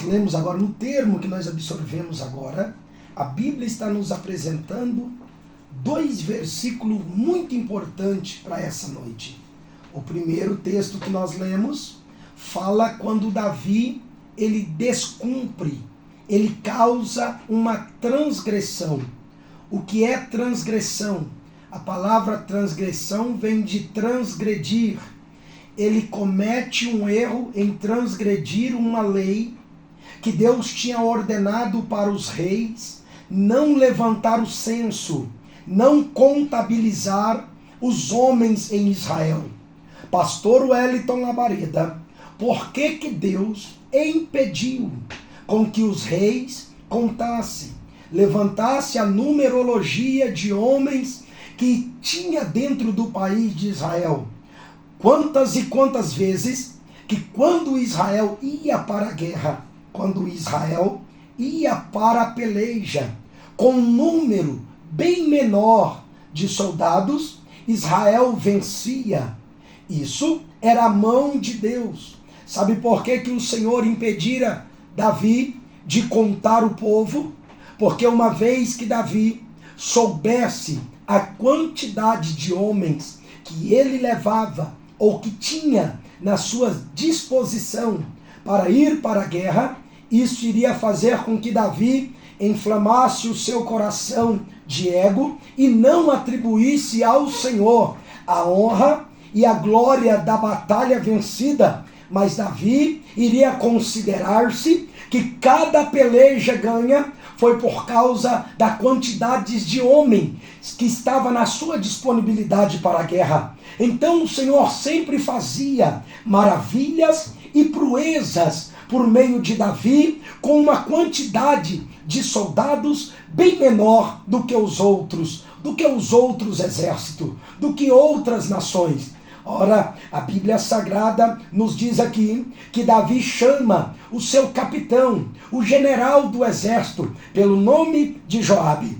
lemos agora, no termo que nós absorvemos agora, a Bíblia está nos apresentando 2 versículos muito importantes para essa noite. O primeiro texto que nós lemos fala quando Davi, ele descumpre, ele causa uma transgressão. O que é transgressão? A palavra transgressão vem de transgredir. Ele comete um erro em transgredir uma lei que Deus tinha ordenado para os reis não levantar o censo, não contabilizar os homens em Israel. Pastor Wellington Labareda, por que Deus impediu com que os reis contassem, levantasse a numerologia de homens que tinha dentro do país de Israel? Quantas e quantas vezes que quando Israel ia para a guerra, quando Israel ia para a peleja, com um número bem menor de soldados, Israel vencia. Isso era a mão de Deus. Sabe por que o Senhor impedira Davi de contar o povo? Porque uma vez que Davi soubesse a quantidade de homens que ele levava ou que tinha na sua disposição para ir para a guerra, isso iria fazer com que Davi inflamasse o seu coração de ego e não atribuísse ao Senhor a honra e a glória da batalha vencida, mas Davi iria considerar-se que cada peleja ganha foi por causa da quantidade de homem que estava na sua disponibilidade para a guerra. Então o Senhor sempre fazia maravilhas e proezas por meio de Davi, com uma quantidade de soldados bem menor do que os outros exércitos, do que outras nações. Ora, a Bíblia Sagrada nos diz aqui que Davi chama o seu capitão, o general do exército, pelo nome de Joabe.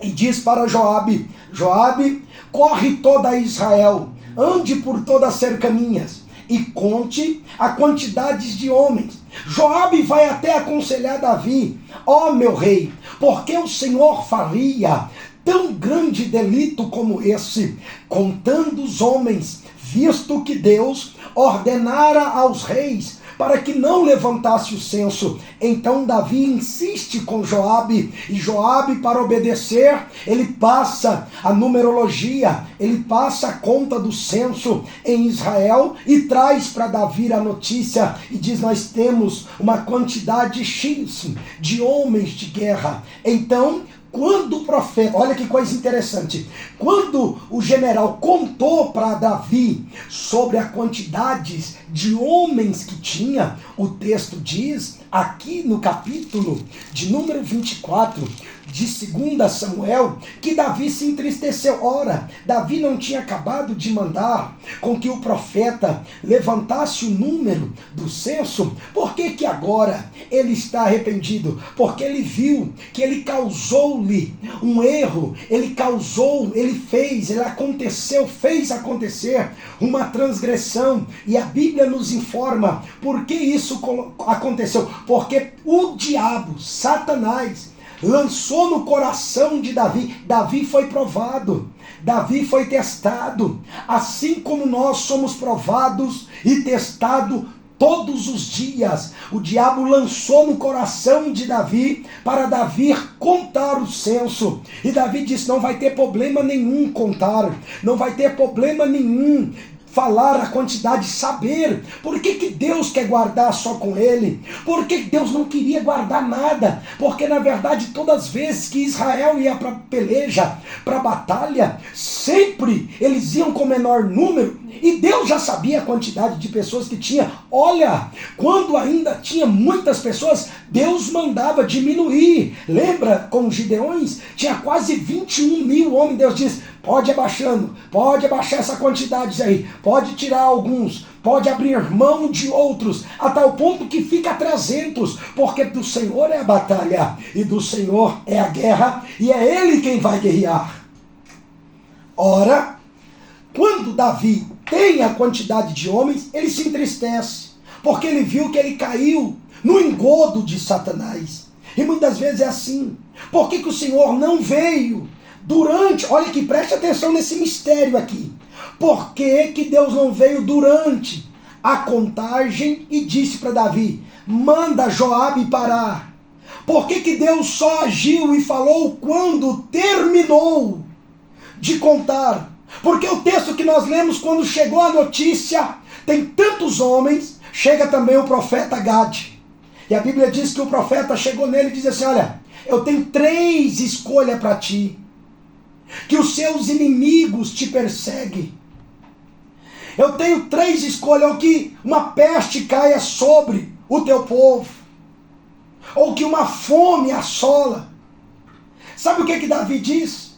E diz para Joabe: Joabe, corre toda Israel, ande por todas as cercanias e conte a quantidade de homens. Joabe vai até aconselhar Davi: ó meu rei, porque o Senhor faria tão grande delito como esse, contando os homens, visto que Deus ordenara aos reis para que não levantasse o censo? Então Davi insiste com Joabe, e Joabe, para obedecer, ele passa a numerologia, ele passa a conta do censo em Israel e traz para Davi a notícia e diz: nós temos uma quantidade X de homens de guerra. Então, quando o profeta, olha que coisa interessante, quando o general contou para Davi sobre a quantidade de homens que tinha, o texto diz, aqui no capítulo de número 24, de 2 Samuel, que Davi se entristeceu. Ora, Davi não tinha acabado de mandar com que o profeta levantasse o número do censo? Por que agora ele está arrependido? Porque ele viu que ele causou-lhe um erro, ele fez acontecer uma transgressão. E a Bíblia nos informa por que isso aconteceu. Porque o diabo, Satanás, lançou no coração de Davi. Davi foi provado, Davi foi testado, assim como nós somos provados e testados todos os dias. O diabo lançou no coração de Davi para Davi contar o censo. E Davi disse: não vai ter problema nenhum contar, não vai ter problema nenhum falar a quantidade, saber. Por que Deus quer guardar só com ele? Por que Deus não queria guardar nada? Porque na verdade todas as vezes que Israel ia para peleja, para batalha, sempre eles iam com menor número, e Deus já sabia a quantidade de pessoas que tinha. Olha, quando ainda tinha muitas pessoas, Deus mandava diminuir. Lembra com os Gideões? Tinha quase 21 mil homens. Deus diz: pode abaixar essa quantidade aí, pode tirar alguns, pode abrir mão de outros, a tal ponto que fica 300, porque do Senhor é a batalha, e do Senhor é a guerra, e é Ele quem vai guerrear. Ora, quando Davi tem a quantidade de homens, ele se entristece, porque ele viu que ele caiu no engodo de Satanás. E muitas vezes é assim. Por que o Senhor não veio durante... Olha aqui, preste atenção nesse mistério aqui. Por que Deus não veio durante a contagem e disse para Davi, manda Joabe parar? Por que Deus só agiu e falou quando terminou de contar? Porque o texto que nós lemos, quando chegou a notícia, tem tantos homens, chega também o profeta Gade. E a Bíblia diz que o profeta chegou nele e diz assim, olha, eu tenho 3 escolhas para ti. Que os seus inimigos te perseguem. Eu tenho 3 escolhas, ou que uma peste caia sobre o teu povo, ou que uma fome assola. Sabe o que Davi diz?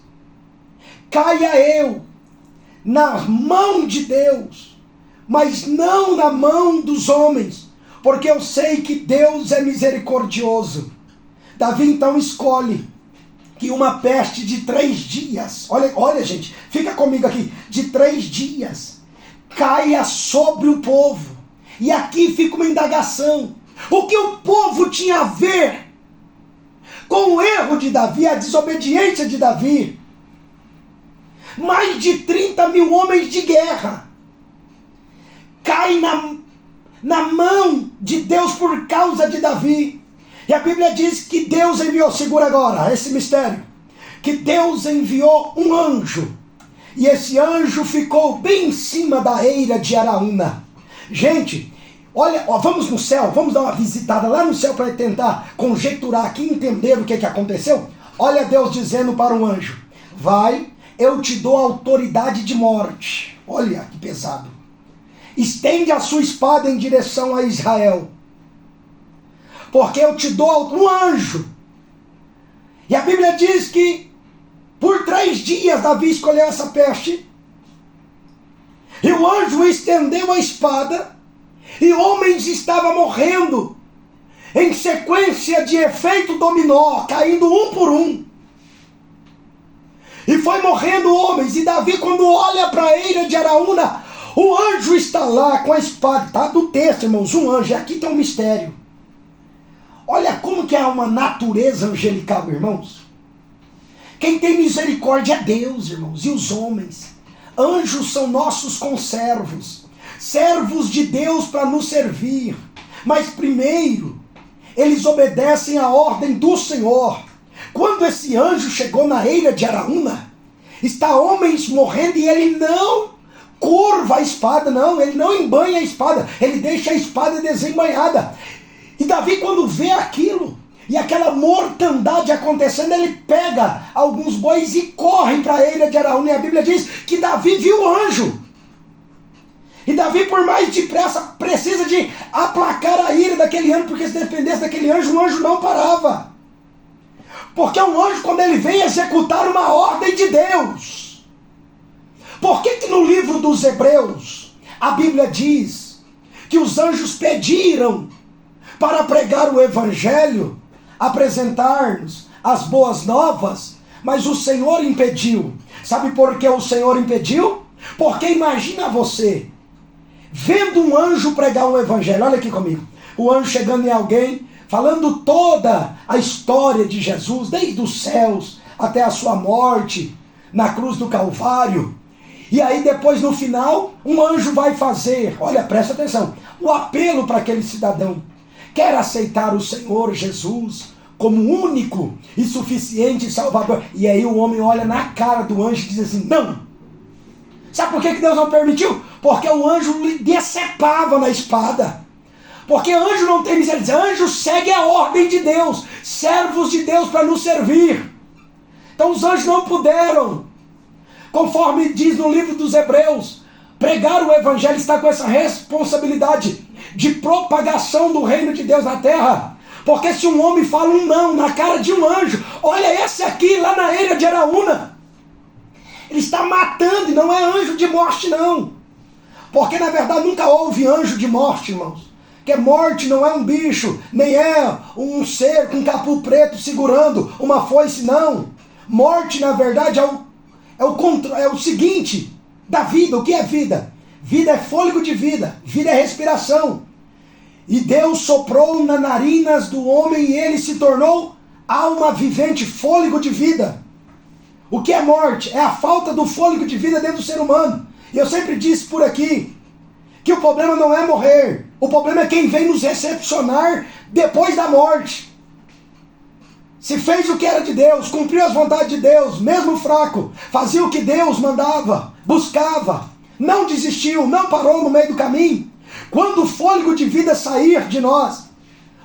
Caia eu na mão de Deus, mas não na mão dos homens, porque eu sei que Deus é misericordioso. Davi então escolhe que uma peste de 3 dias, olha gente, fica comigo aqui, de 3 dias, caia sobre o povo. E aqui fica uma indagação. O que o povo tinha a ver com o erro de Davi, a desobediência de Davi? Mais de 30 mil homens de guerra caem na mão de Deus por causa de Davi. E a Bíblia diz que Deus enviou, segura agora esse mistério, que Deus enviou um anjo, e esse anjo ficou bem em cima da eira de Araúna. Gente, olha, vamos no céu, vamos dar uma visitada lá no céu para tentar conjecturar aqui, entender o que aconteceu. Olha Deus dizendo para um anjo, vai, eu te dou autoridade de morte. Olha que pesado. Estende a sua espada em direção a Israel, porque eu te dou um anjo. E a Bíblia diz que por 3 dias Davi escolheu essa peste, e o anjo estendeu a espada, e homens estavam morrendo em sequência de efeito dominó, caindo um por um. E foi morrendo homens, e Davi, quando olha para a eira de Araúna, o anjo está lá com a espada. Está do texto, irmãos, um anjo. Aqui tem um mistério. Olha como que é uma natureza angelical, irmãos. Quem tem misericórdia é Deus, irmãos, e os homens. Anjos são nossos conservos, servos de Deus para nos servir. Mas primeiro, eles obedecem à ordem do Senhor. Quando esse anjo chegou na eira de Araúna, está homens morrendo e ele não curva a espada, não, ele não embanha a espada, ele deixa a espada desembanhada. E Davi, quando vê aquilo, e aquela mortandade acontecendo, ele pega alguns bois e corre para a eira de Araúna. E a Bíblia diz que Davi viu o anjo. E Davi, por mais depressa, precisa de aplacar a ira daquele anjo, porque se dependesse daquele anjo, o anjo não parava. Porque um anjo, quando ele vem executar uma ordem de Deus. Por que no livro dos Hebreus, a Bíblia diz que os anjos pediram para pregar o Evangelho, apresentar-nos as boas novas, mas o Senhor impediu? Sabe por que o Senhor impediu? Porque imagina você, vendo um anjo pregar um Evangelho, olha aqui comigo, o anjo chegando em alguém, falando toda a história de Jesus, desde os céus até a sua morte, na cruz do Calvário. E aí depois no final, um anjo vai fazer, olha, presta atenção, o apelo para aquele cidadão. Quer aceitar o Senhor Jesus como único e suficiente Salvador? E aí o homem olha na cara do anjo e diz assim, não. Sabe por que Deus não permitiu? Porque o anjo lhe decepava na espada. Porque anjo não tem misericórdia, anjo segue a ordem de Deus, servos de Deus para nos servir. Então os anjos não puderam, conforme diz no livro dos Hebreus, pregar o Evangelho, está com essa responsabilidade de propagação do reino de Deus na terra. Porque se um homem fala um não na cara de um anjo, olha esse aqui lá na eira de Araúna, ele está matando, e não é anjo de morte não. Porque na verdade nunca houve anjo de morte, irmãos. Que morte não é um bicho, nem é um ser com capuz preto segurando uma foice, não. Morte na verdade é o seguinte, da vida. O que é vida? Vida é fôlego de vida, vida é respiração. E Deus soprou nas narinas do homem e ele se tornou alma vivente, fôlego de vida. O que é morte? É a falta do fôlego de vida dentro do ser humano. E eu sempre disse por aqui que o problema não é morrer. O problema é quem vem nos recepcionar depois da morte. Se fez o que era de Deus, cumpriu as vontades de Deus, mesmo fraco, fazia o que Deus mandava, buscava, não desistiu, não parou no meio do caminho. Quando o fôlego de vida sair de nós,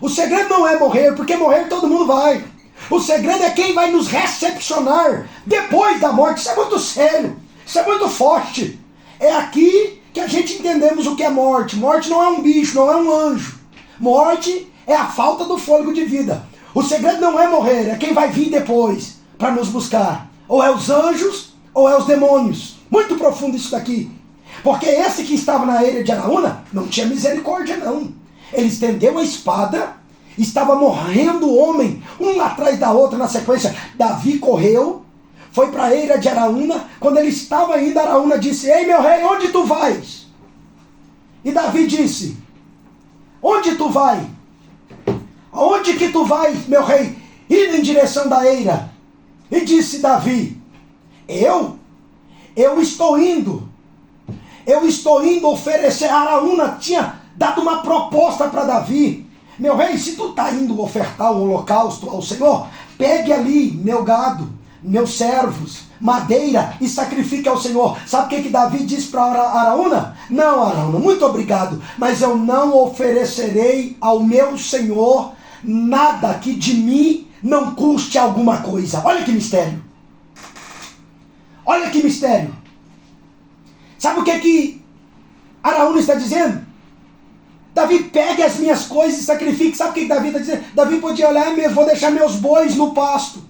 o segredo não é morrer, porque morrer todo mundo vai. O segredo é quem vai nos recepcionar depois da morte. Isso é muito sério, isso é muito forte. É aqui que a gente entendemos o que é morte. Morte não é um bicho, não é um anjo. Morte é a falta do fôlego de vida. O segredo não é morrer, é quem vai vir depois para nos buscar. Ou é os anjos, ou é os demônios. Muito profundo isso daqui. Porque esse que estava na ilha de Araúna não tinha misericórdia não. Ele estendeu a espada, estava morrendo o homem, um atrás da outra na sequência. Davi correu, foi para a ilha de Araúna. Quando ele estava indo, Araúna disse: ei meu rei, onde tu vais? E Davi disse: onde tu vai? Aonde que tu vais, meu rei? Indo em direção da eira. E disse Davi: eu estou indo oferecer. Araúna tinha dado uma proposta para Davi: meu rei, se tu está indo ofertar um holocausto ao Senhor, pegue ali meu gado, meus servos, madeira e sacrifique ao Senhor. Sabe o que Davi disse para Araúna? Não, Araúna, muito obrigado, mas eu não oferecerei ao meu Senhor nada que de mim não custe alguma coisa. Olha que mistério. Olha que mistério. Sabe o que Araúna está dizendo? Davi, pegue as minhas coisas e sacrifique. Sabe o que Davi está dizendo? Davi podia olhar mesmo: vou deixar meus bois no pasto,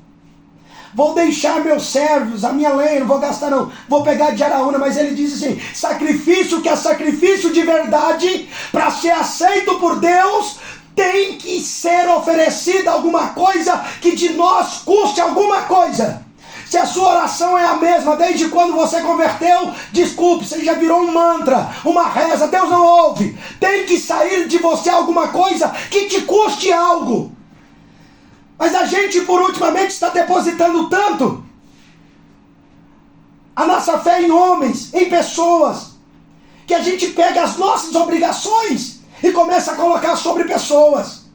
vou deixar meus servos, a minha lenha, não vou gastar não, vou pegar de Araúna. Mas ele diz assim: sacrifício que é sacrifício de verdade, para ser aceito por Deus, tem que ser oferecida alguma coisa que de nós custe alguma coisa. Se a sua oração é a mesma desde quando você converteu, desculpe, você já virou um mantra, uma reza, Deus não ouve. Tem que sair de você alguma coisa que te custe algo. Mas a gente, por ultimamente, está depositando tanto a nossa fé em homens, em pessoas, que a gente pega as nossas obrigações e começa a colocar sobre pessoas.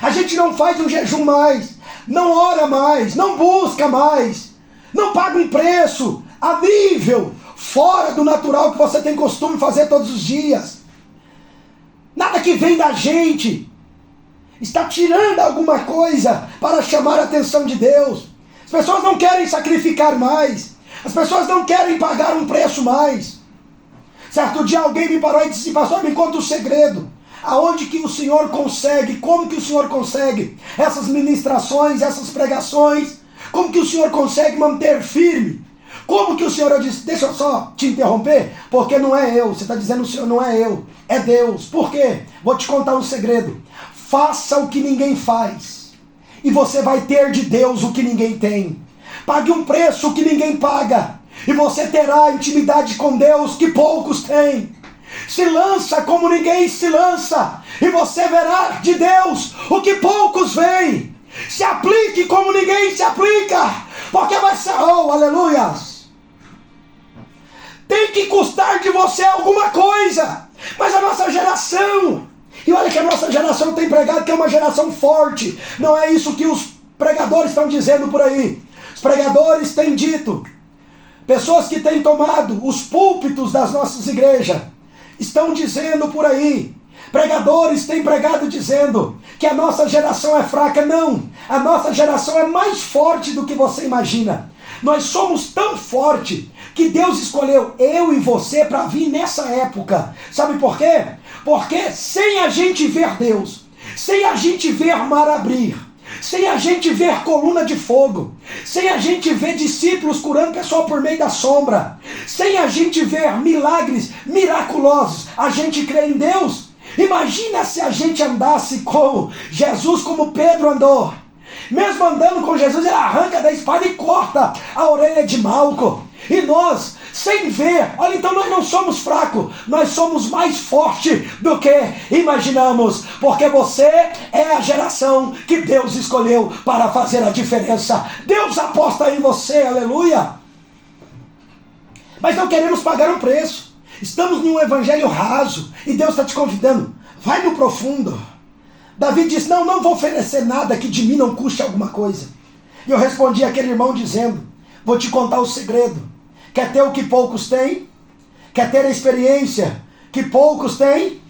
A gente não faz um jejum mais, não ora mais, não busca mais, não paga um preço a nível fora do natural que você tem costume fazer todos os dias. Nada que vem da gente está tirando alguma coisa para chamar a atenção de Deus. As pessoas não querem sacrificar mais, as pessoas não querem pagar um preço mais. Certo dia alguém me parou e disse: pastor, me conta o segredo. Aonde que o senhor consegue, como que o senhor consegue essas ministrações, essas pregações? Como que o senhor consegue manter firme? Como que o senhor... Eu disse: deixa eu só te interromper, porque não é eu. Você está dizendo: o senhor não é eu, é Deus. Por quê? Vou te contar um segredo. Faça o que ninguém faz, e você vai ter de Deus o que ninguém tem. Pague um preço que ninguém paga, e você terá intimidade com Deus que poucos têm. Se lança como ninguém se lança, e você verá de Deus o que poucos veem. Se aplique como ninguém se aplica, porque vai ser... oh, aleluias! Tem que custar de você alguma coisa. Mas a nossa geração... E olha que a nossa geração tem pregado que é uma geração forte. Não é isso que os pregadores estão dizendo por aí. Os pregadores têm dito, pessoas que têm tomado os púlpitos das nossas igrejas, estão dizendo por aí, pregadores têm pregado dizendo que a nossa geração é fraca. Não, a nossa geração é mais forte do que você imagina. Nós somos tão forte que Deus escolheu eu e você para vir nessa época. Sabe por quê? Porque sem a gente ver Deus, sem a gente ver mar abrir, sem a gente ver coluna de fogo, sem a gente ver discípulos curando pessoal por meio da sombra, sem a gente ver milagres miraculosos, a gente crê em Deus. Imagina se a gente andasse com Jesus como Pedro andou. Mesmo andando com Jesus, ele arranca da espada e corta a orelha de Malco. E nós sem ver. Olha, então nós não somos fracos, nós somos mais fortes do que imaginamos, porque você é a geração que Deus escolheu para fazer a diferença. Deus aposta em você, aleluia. Mas não queremos pagar um preço. Estamos em um evangelho raso e Deus está te convidando, vai no profundo. Davi disse, não vou oferecer nada que de mim não custe alguma coisa. E eu respondi àquele irmão dizendo, vou te contar o segredo. Quer ter o que poucos têm? Quer ter a experiência que poucos têm?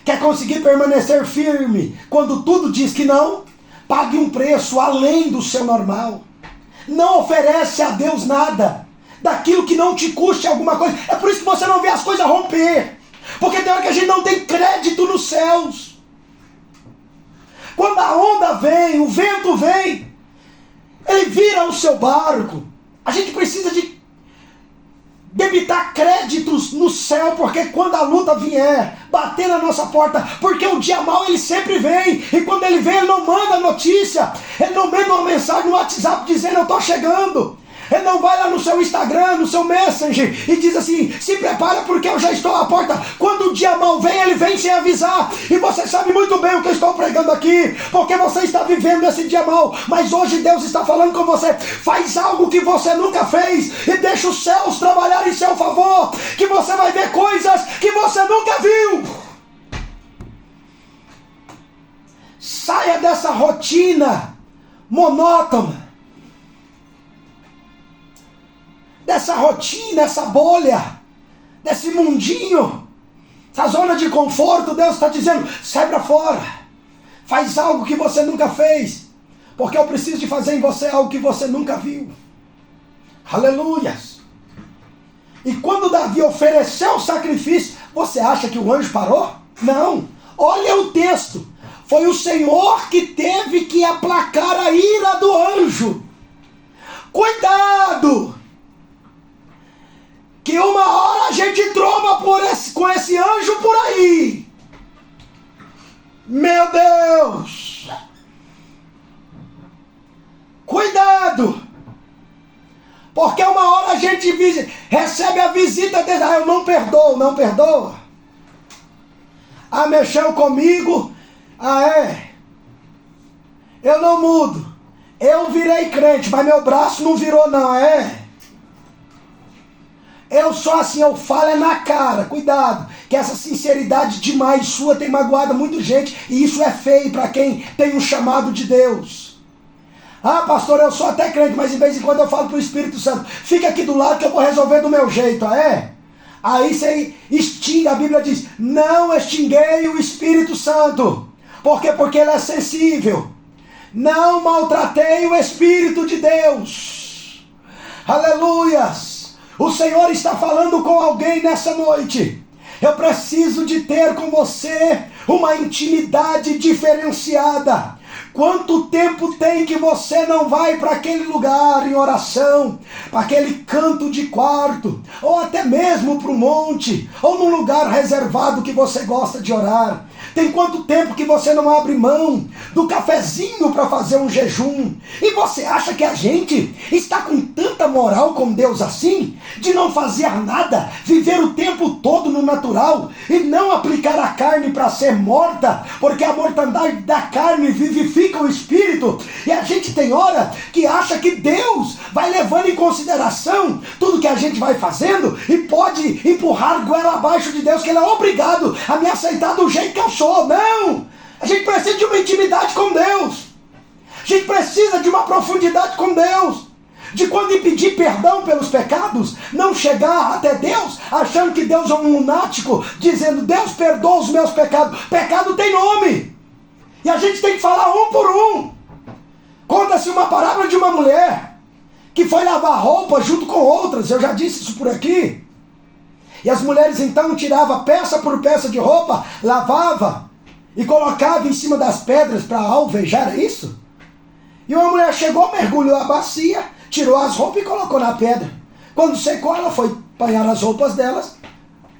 Quer conseguir permanecer firme quando tudo diz que não? Pague um preço além do seu normal. Não oferece a Deus nada daquilo que não te custe alguma coisa. É por isso que você não vê as coisas romper. Porque tem hora que a gente não tem crédito nos céus. Quando a onda vem, o vento vem, ele vira o seu barco. A gente precisa de debitar créditos no céu, porque quando a luta vier, bater na nossa porta, porque o dia mau ele sempre vem, e quando ele vem ele não manda notícia, ele não manda uma mensagem no WhatsApp dizendo eu estou chegando. Ele não vai lá no seu Instagram, no seu Messenger e diz assim, se prepara porque eu já estou à porta. Quando o dia mau vem, ele vem sem avisar. E você sabe muito bem o que eu estou pregando aqui, porque você está vivendo esse dia mau. Mas hoje Deus está falando com você, faz algo que você nunca fez e deixa os céus trabalhar em seu favor, que você vai ver coisas que você nunca viu. Saia dessa rotina monótona, dessa rotina, essa bolha, desse mundinho, essa zona de conforto. Deus está dizendo, sai para fora, faz algo que você nunca fez, porque eu preciso de fazer em você algo que você nunca viu. Aleluias. E quando Davi ofereceu o sacrifício, você acha que o anjo parou? Não, olha o texto, foi o Senhor que teve que aplacar a ira do anjo. Cuidado, que uma hora a gente tromba com esse anjo por aí. Meu Deus! Cuidado! Porque uma hora a gente recebe a visita dele. Eu não perdoo, não perdoa. Mexeu comigo. Eu não mudo. Eu virei crente, mas meu braço não virou não, Eu sou assim, eu falo na cara. Cuidado, que essa sinceridade demais sua tem magoado muita gente, e isso é feio para quem tem um chamado de Deus. Pastor, eu sou até crente, mas de vez em quando eu falo para o Espírito Santo, fica aqui do lado que eu vou resolver do meu jeito, Aí você extingue, a Bíblia diz, não extinguei o Espírito Santo. Por quê? Porque ele é sensível. Não maltratei o Espírito de Deus. Aleluias. O Senhor está falando com alguém nessa noite. Eu preciso de ter com você uma intimidade diferenciada. Quanto tempo tem que você não vai para aquele lugar em oração, para aquele canto de quarto, ou até mesmo para o monte, ou num lugar reservado que você gosta de orar? Tem quanto tempo que você não abre mão do cafezinho para fazer um jejum? E você acha que a gente está com tanta moral com Deus assim? De não fazer nada, viver o tempo todo no natural e não aplicar a carne para ser morta, porque a mortandade da carne vivifica o espírito. E a gente tem hora que acha que Deus vai levando em consideração tudo que a gente vai fazendo e pode empurrar goela abaixo de Deus, que Ele é obrigado a me aceitar do jeito que eu sou. Não! A gente precisa de uma intimidade com Deus. A gente precisa de uma profundidade com Deus. De quando pedir perdão pelos pecados, não chegar até Deus achando que Deus é um lunático, dizendo, Deus perdoa os meus pecados. Pecado tem nome. E a gente tem que falar um por um. Conta-se uma parábola de uma mulher que foi lavar roupa junto com outras. Eu já disse isso por aqui. E as mulheres então tiravam peça por peça de roupa, lavava e colocava em cima das pedras para alvejar, é isso? E uma mulher chegou, mergulhou a bacia, tirou as roupas e colocou na pedra. Quando secou, ela foi apanhar as roupas delas,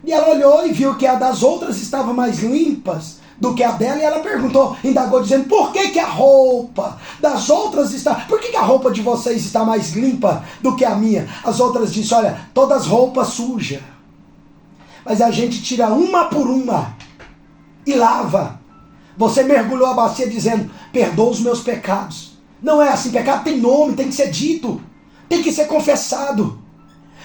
e ela olhou e viu que a das outras estavam mais limpas do que a dela, e ela perguntou, indagou, dizendo, por que que a roupa das outras está, por que que a roupa de vocês está mais limpa do que a minha? As outras disseram, olha, todas roupas sujas, mas a gente tira uma por uma e lava. Você mergulhou a bacia dizendo, perdoa os meus pecados. Não é assim, pecado tem nome, tem que ser dito, tem que ser confessado.